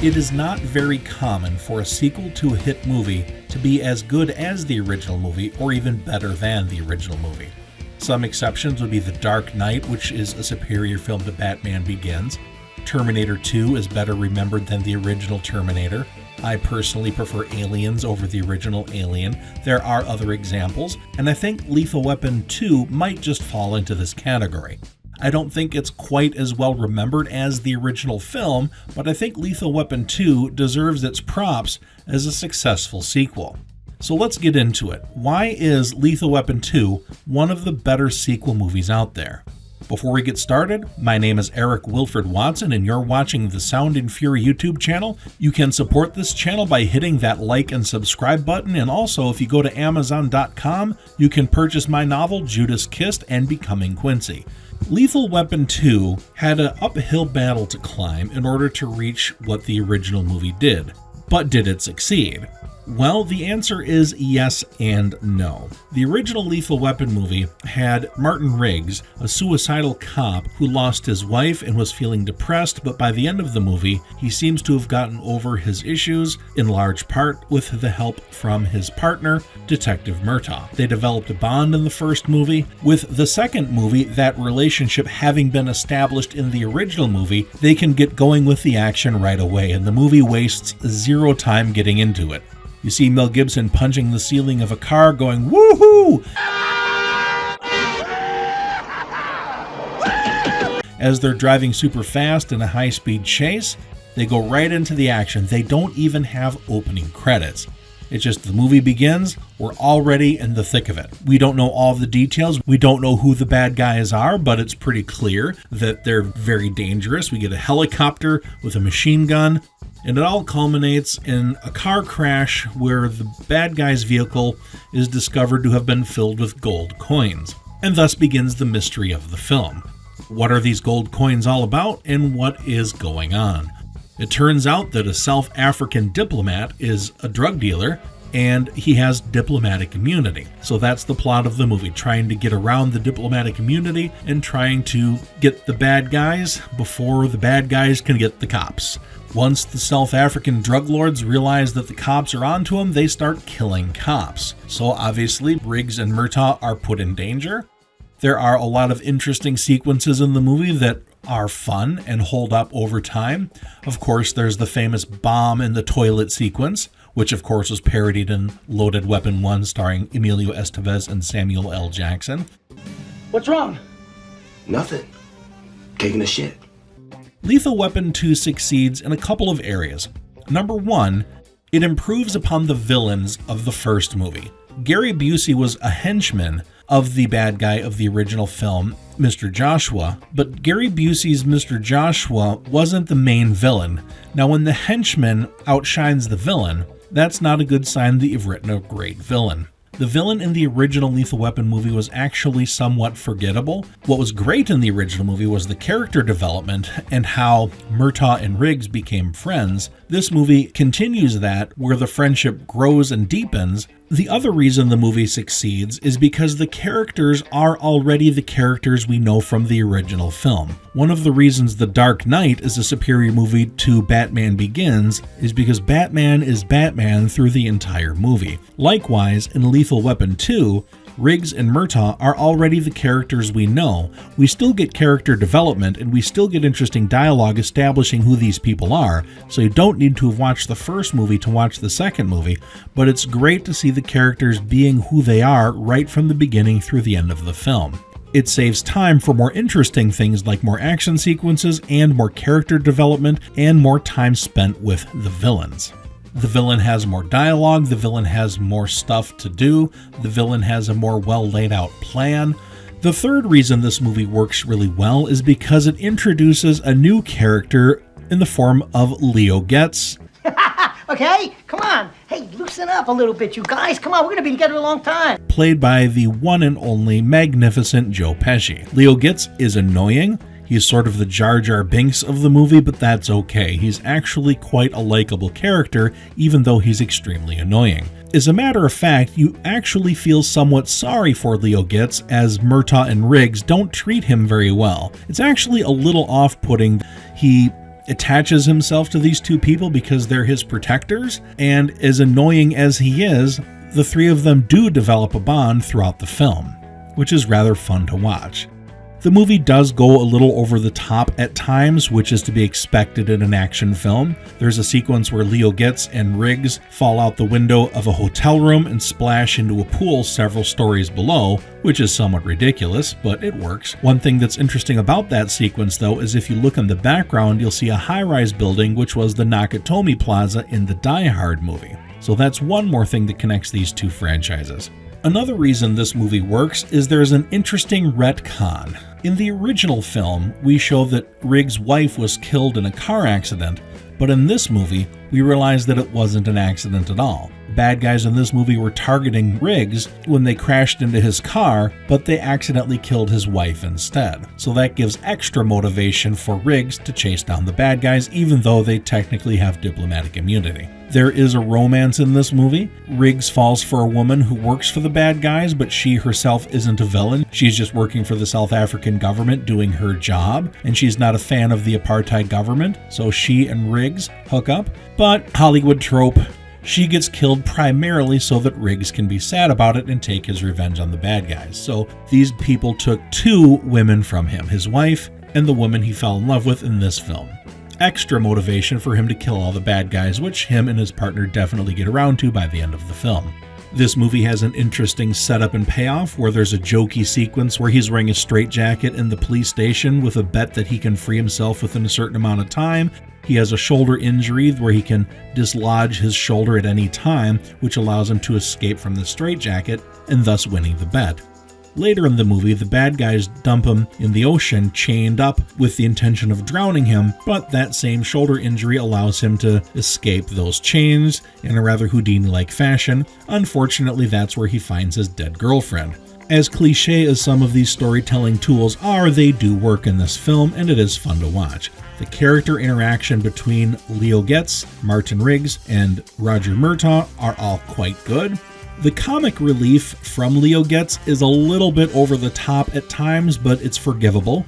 It is not very common for a sequel to a hit movie to be as good as the original movie or even better than the original movie. Some exceptions would be The Dark Knight, which is a superior film to Batman Begins. Terminator 2 is better remembered than the original Terminator. I personally prefer Aliens over the original Alien. There are other examples, and I think Lethal Weapon 2 might just fall into this category. I don't think it's quite as well remembered as the original film, but I think Lethal Weapon 2 deserves its props as a successful sequel. So let's get into it. Why is Lethal Weapon 2 one of the better sequel movies out there? Before we get started, my name is Eric Wilfred Watson and you're watching the Sound and Fury YouTube channel. You can support this channel by hitting that like and subscribe button, and also if you go to Amazon.com, you can purchase my novel Judas Kissed and Becoming Quincy. Lethal Weapon 2 had an uphill battle to climb in order to reach what the original movie did. But did it succeed? Well, the answer is yes and no. The original Lethal Weapon movie had Martin Riggs, a suicidal cop who lost his wife and was feeling depressed, but by the end of the movie, he seems to have gotten over his issues, in large part with the help from his partner, Detective Murtaugh. They developed a bond in the first movie. With the second movie, that relationship having been established in the original movie, they can get going with the action right away, and the movie wastes zero time getting into it. You see Mel Gibson punching the ceiling of a car going, "Woohoo!" As they're driving super fast in a high-speed chase, they go right into the action. They don't even have opening credits. It's just the movie begins, we're already in the thick of it. We don't know all of the details. We don't know who the bad guys are, but it's pretty clear that they're very dangerous. We get a helicopter with a machine gun. And it all culminates in a car crash where the bad guy's vehicle is discovered to have been filled with gold coins. And thus begins the mystery of the film. What are these gold coins all about, and what is going on? It turns out that a South African diplomat is a drug dealer, and he has diplomatic immunity. So that's the plot of the movie, trying to get around the diplomatic immunity and trying to get the bad guys before the bad guys can get the cops. Once the South African drug lords realize that the cops are onto them, they start killing cops. So obviously, Riggs and Murtaugh are put in danger. There are a lot of interesting sequences in the movie that are fun and hold up over time. Of course, there's the famous bomb in the toilet sequence, which of course was parodied in Loaded Weapon 1 starring Emilio Estevez and Samuel L. Jackson. What's wrong? Nothing. Taking a shit. Lethal Weapon 2 succeeds in a couple of areas. Number one, it improves upon the villains of the first movie. Gary Busey was a henchman of the bad guy of the original film, Mr. Joshua, but Gary Busey's Mr. Joshua wasn't the main villain. Now, when the henchman outshines the villain, that's not a good sign that you've written a great villain. The villain in the original Lethal Weapon movie was actually somewhat forgettable. What was great in the original movie was the character development and how Murtaugh and Riggs became friends. This movie continues that, where the friendship grows and deepens. The other reason the movie succeeds is because the characters are already the characters we know from the original film. One of the reasons The Dark Knight is a superior movie to Batman Begins is because Batman is Batman through the entire movie. Likewise, in Lethal Weapon 2, Riggs and Murtaugh are already the characters we know. We still get character development and we still get interesting dialogue establishing who these people are, so you don't need to have watched the first movie to watch the second movie, but it's great to see the characters being who they are right from the beginning through the end of the film. It saves time for more interesting things like more action sequences and more character development and more time spent with the villains. The villain has more dialogue, the villain has more stuff to do, the villain has a more well laid out plan. The third reason this movie works really well is because it introduces a new character in the form of Leo Getz. Okay, come on. Hey, loosen up a little bit, you guys. Come on, we're going to be together a long time. Played by the one and only magnificent Joe Pesci. Leo Getz is annoying. He's sort of the Jar Jar Binks of the movie, but that's okay. He's actually quite a likable character, even though he's extremely annoying. As a matter of fact, you actually feel somewhat sorry for Leo Getz, as Murtaugh and Riggs don't treat him very well. It's actually a little off-putting. He attaches himself to these two people because they're his protectors, and as annoying as he is, the three of them do develop a bond throughout the film, which is rather fun to watch. The movie does go a little over the top at times, which is to be expected in an action film. There's a sequence where Leo Getz and Riggs fall out the window of a hotel room and splash into a pool several stories below, which is somewhat ridiculous, but it works. One thing that's interesting about that sequence, though, is if you look in the background, you'll see a high-rise building, which was the Nakatomi Plaza in the Die Hard movie. So that's one more thing that connects these two franchises. Another reason this movie works is there's an interesting retcon. In the original film, we show that Riggs' wife was killed in a car accident, but in this movie, we realize that it wasn't an accident at all. Bad guys in this movie were targeting Riggs when they crashed into his car, but they accidentally killed his wife instead. So that gives extra motivation for Riggs to chase down the bad guys, even though they technically have diplomatic immunity. There is a romance in this movie. Riggs falls for a woman who works for the bad guys, but she herself isn't a villain. She's just working for the South African government doing her job, and she's not a fan of the apartheid government, so she and Riggs hook up. But Hollywood trope, she gets killed primarily so that Riggs can be sad about it and take his revenge on the bad guys. So these people took two women from him, his wife and the woman he fell in love with in this film. Extra motivation for him to kill all the bad guys, which him and his partner definitely get around to by the end of the film. This movie has an interesting setup and payoff where there's a jokey sequence where he's wearing a straitjacket in the police station with a bet that he can free himself within a certain amount of time. He has a shoulder injury where he can dislodge his shoulder at any time, which allows him to escape from the straitjacket and thus winning the bet. Later in the movie, the bad guys dump him in the ocean, chained up with the intention of drowning him, but that same shoulder injury allows him to escape those chains in a rather Houdini-like fashion. Unfortunately, that's where he finds his dead girlfriend. As cliche as some of these storytelling tools are, they do work in this film, and it is fun to watch. The character interaction between Leo Getz, Martin Riggs, and Roger Murtaugh are all quite good. The comic relief from Leo Getz is a little bit over the top at times, but it's forgivable.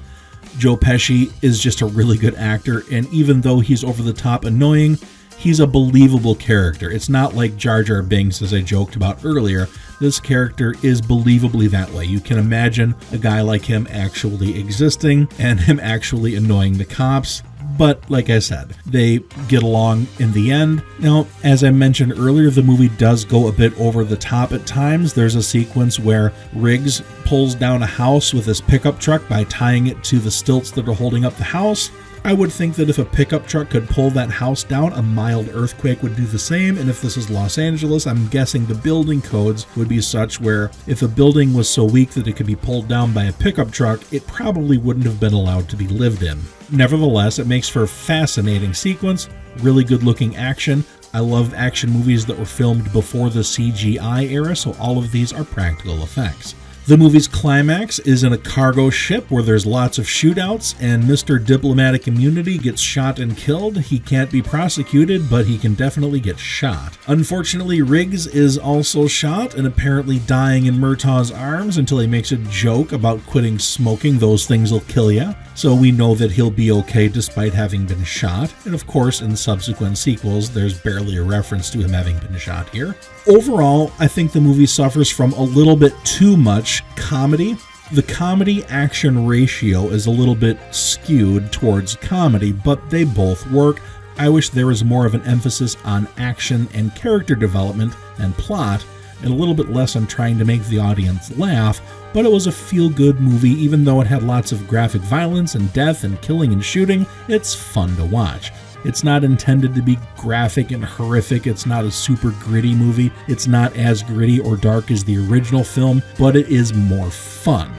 Joe Pesci is just a really good actor, and even though he's over the top annoying, he's a believable character. It's not like Jar Jar Binks, as I joked about earlier. This character is believably that way. You can imagine a guy like him actually existing and him actually annoying the cops. But like I said, they get along in the end. Now, as I mentioned earlier, the movie does go a bit over the top at times. There's a sequence where Riggs pulls down a house with his pickup truck by tying it to the stilts that are holding up the house. I would think that if a pickup truck could pull that house down, a mild earthquake would do the same, and if this is Los Angeles, I'm guessing the building codes would be such where if a building was so weak that it could be pulled down by a pickup truck, it probably wouldn't have been allowed to be lived in. Nevertheless, it makes for a fascinating sequence, really good looking action. I love action movies that were filmed before the CGI era, so all of these are practical effects. The movie's climax is in a cargo ship where there's lots of shootouts, and Mr. Diplomatic Immunity gets shot and killed. He can't be prosecuted, but he can definitely get shot. Unfortunately, Riggs is also shot and apparently dying in Murtaugh's arms until he makes a joke about quitting smoking. Those things will kill ya. So we know that he'll be okay despite having been shot. And of course, in subsequent sequels, there's barely a reference to him having been shot here. Overall, I think the movie suffers from a little bit too much comedy. The comedy-action ratio is a little bit skewed towards comedy, but they both work. I wish there was more of an emphasis on action and character development and plot, and a little bit less on trying to make the audience laugh, but it was a feel-good movie. Even though it had lots of graphic violence and death and killing and shooting, it's fun to watch. It's not intended to be graphic and horrific. It's not a super gritty movie. It's not as gritty or dark as the original film, but it is more fun.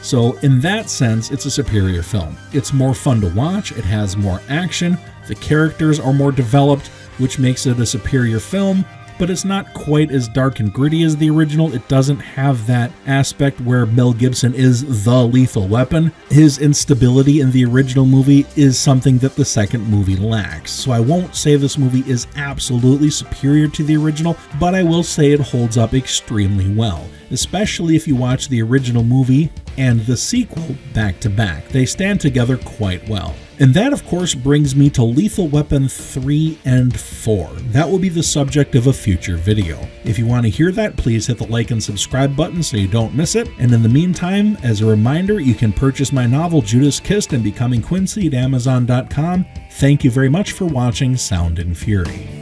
So in that sense, it's a superior film. It's more fun to watch. It has more action. The characters are more developed, which makes it a superior film. but it's not quite as dark and gritty as the original. It doesn't have that aspect where Mel Gibson is the lethal weapon. His instability in the original movie is something that the second movie lacks. So I won't say this movie is absolutely superior to the original, but I will say it holds up extremely well, especially if you watch the original movie and the sequel back to back. They stand together quite well. And that, of course, brings me to Lethal Weapon 3 and 4. That will be the subject of a future video. If you want to hear that, please hit the like and subscribe button so you don't miss it. And in the meantime, as a reminder, you can purchase my novel Judas Kissed and Becoming Quincy at Amazon.com. Thank you very much for watching Sound and Fury.